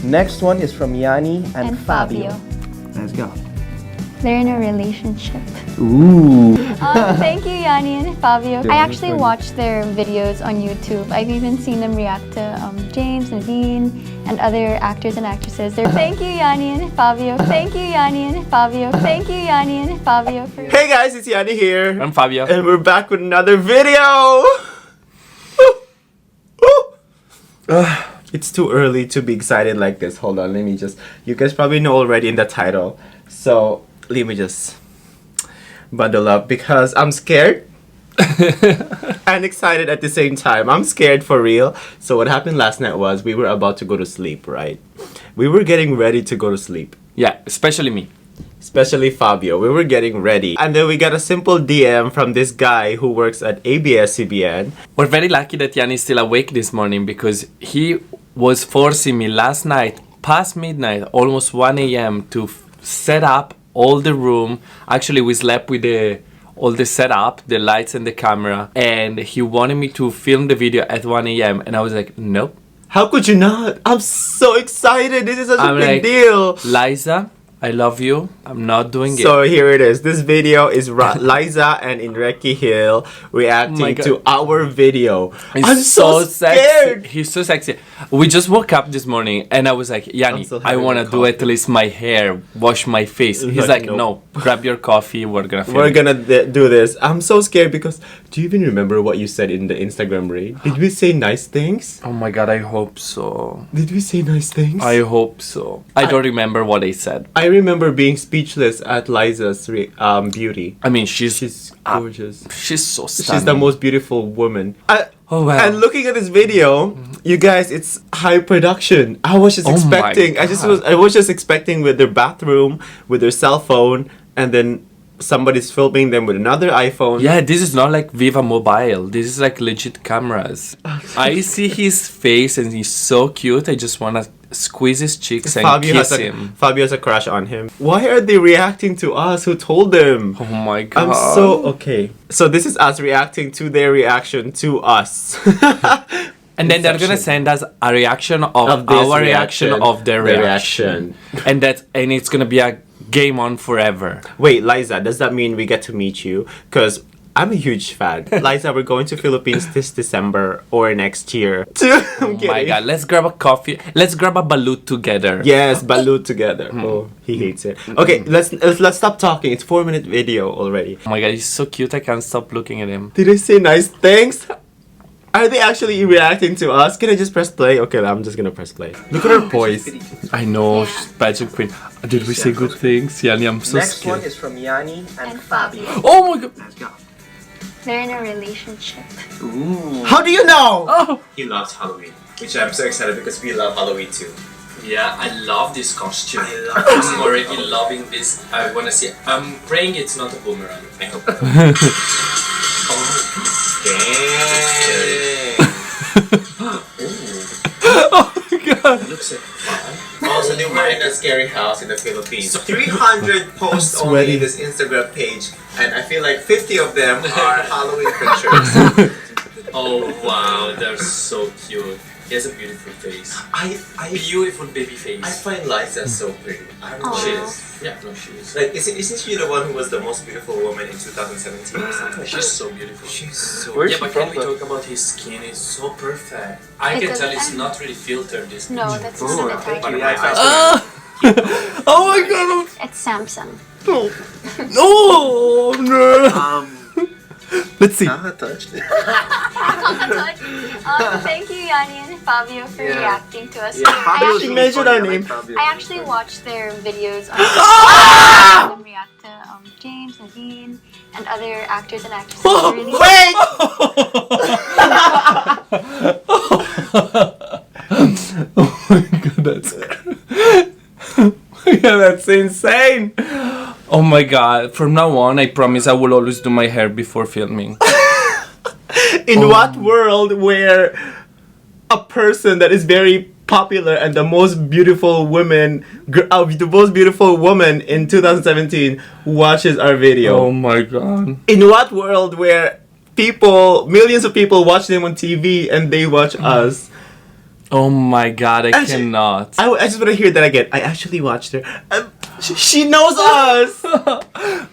Next one is from Yani and Fabio. Let's go. They're in a relationship. Ooh. Thank you, Yani and Fabio. I actually watched their videos on YouTube. I've even seen them react to James, Nadine, and other actors and actresses. Thank you, Yani and Fabio. Thank you, Yani and Fabio. Thank you, Yani and Fabio. Hey guys, it's Yani here. I'm Fabio. And we're back with another video. It's too early to be excited like this. Hold on, let me just... You guys probably know already in the title. So, let me just bundle up because I'm scared and excited at the same time. I'm scared for real. So what happened last night was we were about to go to sleep, right? We were getting ready to go to sleep. Yeah, especially me. Especially Fabio. We were getting ready. And then we got a simple DM from this guy who works at ABS-CBN. We're very lucky that Yani is still awake this morning because he was forcing me last night, past midnight, almost 1 a.m. to set up all the room. Actually, we slept with all the setup, the lights and the camera. And he wanted me to film the video at 1 a.m. And I was like, nope. How could you not? I'm so excited. This is such a big like, deal. Liza, I love you. I'm not doing it. So here it is. This video is Liza and Inreki Hill reacting to our video. I'm so scared. Sexy. He's so sexy. We just woke up this morning and I was like, Yani, I want to do at least my hair, wash my face. He's like, no, grab your coffee. We're going to film. We're going to do this. I'm so scared because do you even remember what you said in the Instagram raid? Did we say nice things? Oh my God, I hope so. Did we say nice things? I hope so. I don't remember what I said. I remember being speechless at Liza's beauty. I mean, she's gorgeous. She's so stunning. She's the most beautiful woman. Oh wow. And looking at this video, you guys, it's high production. I was just expecting. I was just expecting with their bathroom, with their cell phone, and then somebody's filming them with another iPhone. Yeah, this is not like Viva Mobile. This is like legit cameras. I see his face and he's so cute. I just want to squeeze his cheeks and kiss him. Fabio has a crush on him. Why are they reacting to us? Who told them? Oh my God. I'm so... Okay. So this is us reacting to their reaction to us. And then they're gonna send us a reaction of our reaction of their reaction. And it's gonna be a game on forever. Wait, Liza, does that mean we get to meet you? Because I'm a huge fan. Liza, we're going to Philippines this December or next year. Oh my God, let's grab a coffee. Let's grab a balut together. Yes, balut together. Oh, he hates it. Okay, let's stop talking. It's 4-minute video already. Oh my God, he's so cute. I can't stop looking at him. Did I say nice things? Are they actually reacting to us? Can I just press play? Okay, I'm just gonna press play. Look at her poise. I know, she's pageant queen. Did we say good things? Yani, I'm so Next scared. one is from Yani and Fabio. Oh my God. Let's go. They're in a relationship. Ooh. How do you know? Oh. He loves Halloween, which I'm so excited because we love Halloween too. Yeah, I love this costume. I'm already loving this. I wanna see. I'm praying it's not a boomerang. I hope. Oh my God. It looks like fun. Also, they were in a scary house in the Philippines. 300 posts only in this Instagram page, and I feel like 50 of them are Halloween pictures. Oh wow, they're so cute. He has a beautiful face. Beautiful baby face. I find Liza so pretty. I don't know. She is. Yeah, no, she is. Like, isn't she the one who was the most beautiful woman in 2017 or something? She's so beautiful. She's so. Yeah, but can we talk about his skin? It's so perfect. I can tell it's not really filtered. This. No, that's not a But Tiger. my eyes. Oh my God. It's Samsung. No. No. Let's see. touched. Thank you, Yani and Fabio, for reacting to us. She mentioned our name. I actually watched their videos on YouTube. Them react to James, Nadine, and other actors and actresses. Wait! Oh my God, that's yeah, that's insane. Oh my God, from now on I promise I will always do my hair before filming. In what world where a person that is very popular and the most beautiful woman in 2017 watches our video? Oh my God. In what world where millions of people watch them on TV and they watch us? Oh my god, I cannot. I just want to hear that again. I actually watched her. She knows us.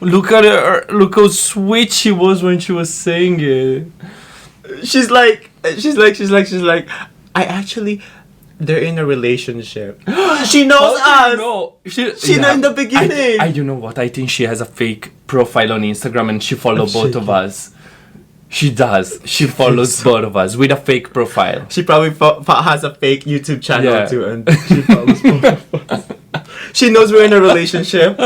Look at her. Look how sweet she was when she was saying it. She's like. I actually. They're in a relationship. She knows us. No, She know in the beginning. You know what? I think she has a fake profile on Instagram and she follows both of us. She does. She follows both of us with a fake profile. She probably has a fake YouTube channel Yeah. too, and she follows both of us. She knows we're in a relationship.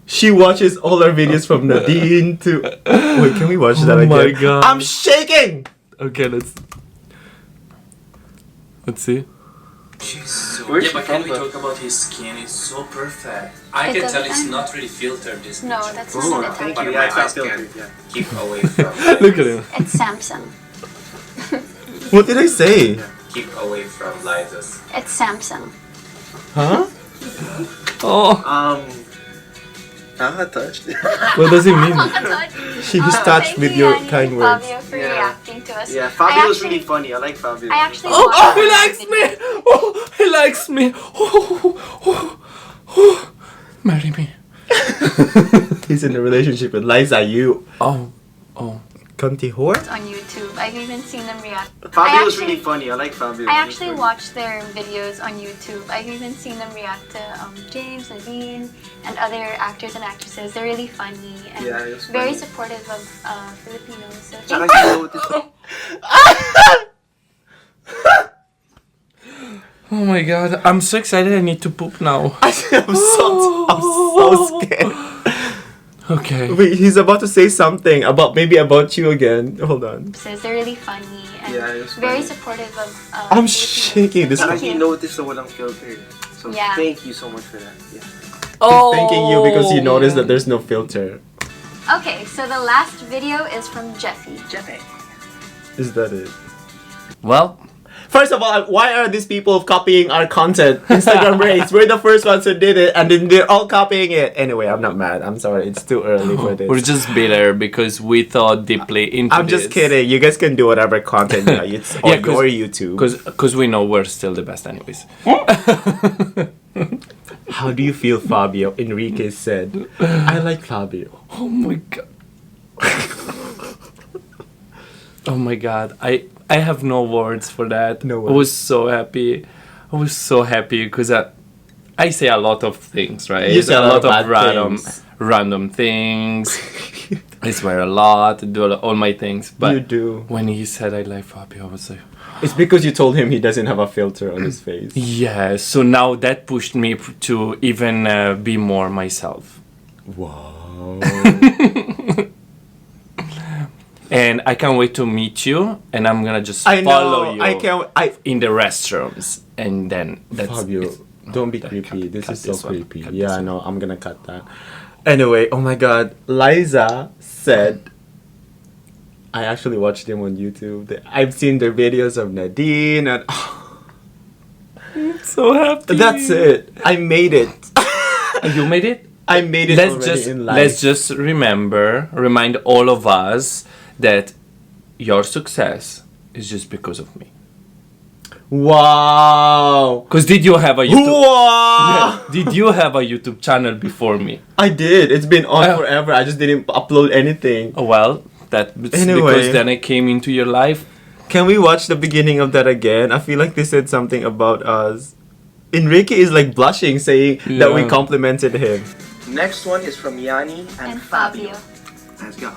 She watches all our videos from Nadine to. Wait, can we watch that again? Oh my god! I'm shaking. Okay, let's see. She's so. Where's Yeah, she but can from, we though? talk about his skin? It's so perfect. I It can tell doesn't- it's not really filtered. This No, picture. that's Oh, not it. thank But you. my Yeah, it's not eyes can filtered. Yeah. keep away from. Look at him. It's Samsung. What did I say? Keep away from Liza's. It's Samsung. Huh? Oh, Touched. what does it mean? She was touched Thank with you, your Yani kind and words. Fabio, for Yeah. reacting to us. Yeah, I Fabio's actually- really funny. I like Fabio. I actually Oh, watched he the likes me. video. Oh, he likes me. Oh. Marry me. He's in a relationship with Liza. You Oh. cunty whore. On YouTube. I've even seen them react. Fabio's I really funny. I like Fabio. I actually watched their videos on YouTube. I've even seen them react to James, Nadine, and other actors and actresses. They're really funny and Yeah, it was very funny. supportive of Filipinos. So Tsaka thank you you. know what this Oh my god, I'm so excited. I need to poop now. I'm so scared. Okay. Wait, he's about to say something about you again. Hold on. They're really funny and Yeah, it was very funny. supportive of I'm Filipinos. shaking. This Tsaka Thank he you. noticed na walang filter. So Yeah. thank you so much for that. Yeah. Oh. thanking you because you noticed that there's no filter. Okay, so the last video is from Jeffy. Is that it? Well, First of all, why are these people copying our content? Instagram race. We're the first ones who did it, and then they're all copying it. Anyway, I'm not mad. I'm sorry. It's too early for this. we're just bitter because we thought deeply into I'm just kidding. You guys can do whatever content it's on Yeah, 'cause- your YouTube. Because we know we're still the best anyways. How do you feel, Fabio? Enrique said. I like Fabio. Oh my god. Oh my god. I have no words for that. No I was so happy. I was so happy because I say a lot of things, right? You say a lot of bad random things. I swear a lot, do all my things. But You do. when he said I like Fabio, I was like, It's because you told him he doesn't have a filter on his face. yeah. So now that pushed me to even be more myself. Wow. And I can't wait to meet you, and I'm gonna just I follow know. you I can't. in the restrooms, and then that's Fabio, it's- don't be cut- creepy. This cut is so this one, creepy. cut Yeah, this I one. know. I'm gonna cut that. Anyway, oh my god. Liza said, I actually watched them on YouTube. I've seen their videos of Nadine and so happy. that's it. I made it. You made it. I made it already in life. Let's just remind all of us that your success is just because of me. Wow. Because did you have a YouTube? Wow. Did you have a YouTube channel before me? I did. It's been on Oh. forever. I just didn't upload anything. Oh, well, that's Anyway. because then I came into your life. Can we watch the beginning of that again? I feel like they said something about us. Enrique is like blushing, saying that we Yeah. complimented him. Next one is from Yani And Fabio. Let's go.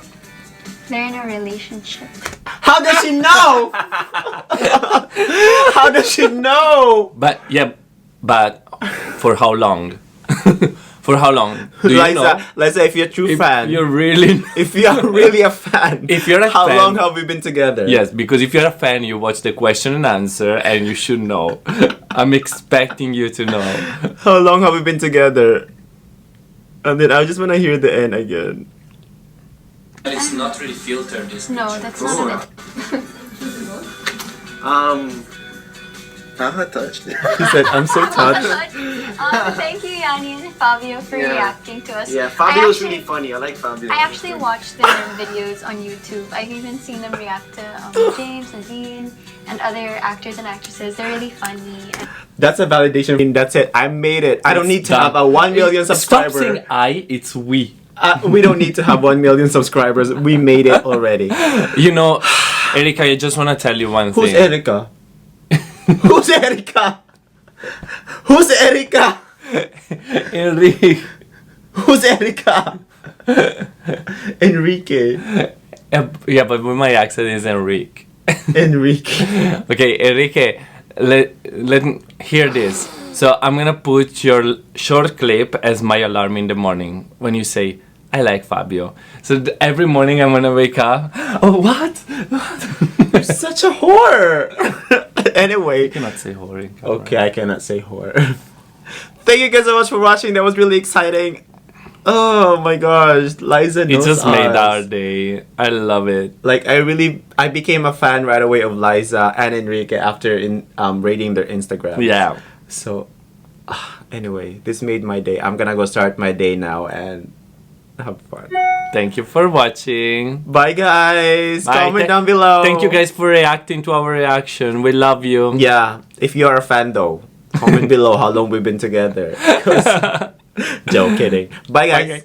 They're in a relationship. How does she know? How does she know? But yeah, but for how long? For how long? Do you know? Liza, if you're a true If fan, you're really if you are really a fan, If you're a how fan- long have we been together? Yes, because if you're a fan, you watch the question and answer, and you should know. I'm expecting you to know. How long have we been together? And then I just want to hear the end again. And it's not really filtered. This No, picture. that's not it. Touched. He said, "I'm so touched." Thank you, Yani and Fabio, for Yeah. reacting to us. Yeah, Fabio's I really funny. I like Fabio. I actually watched their videos on YouTube. I've even seen them react to James, Nadine, and other actors and actresses. They're really funny. That's a validation. That's it. I made it. I don't need to have a 1 million subscriber. Stop saying I, it's we. We don't need to have 1 million subscribers. We made it already. You know, Erika, I just want to tell you one Who's thing. Erika? Who's Erika? Who's Erika? Enrique. Who's Erika? Enrique. Yeah, but with my accent is Enrique. Enrique. Okay, Enrique, let me hear this. So I'm gonna put your short clip as my alarm in the morning when you say, I like Fabio. So every morning I'm gonna wake up. Oh, what? You're such a whore. Anyway. You cannot say whore in camera. Okay, I cannot say whore. Thank you guys so much for watching. That was really exciting. Oh my gosh, Liza knows It just made us. our day. I love it. Like I became a fan right away of Liza and Enrique after rating their Instagram. Yeah. So, anyway, this made my day. I'm gonna go start my day now and have fun. Thank you for watching. Bye guys. Bye. Comment down below. Thank you guys for reacting to our reaction. We love you. Yeah, if you are a fan though, comment below how long we've been together. Joke, kidding. Bye guys. Bye, guys.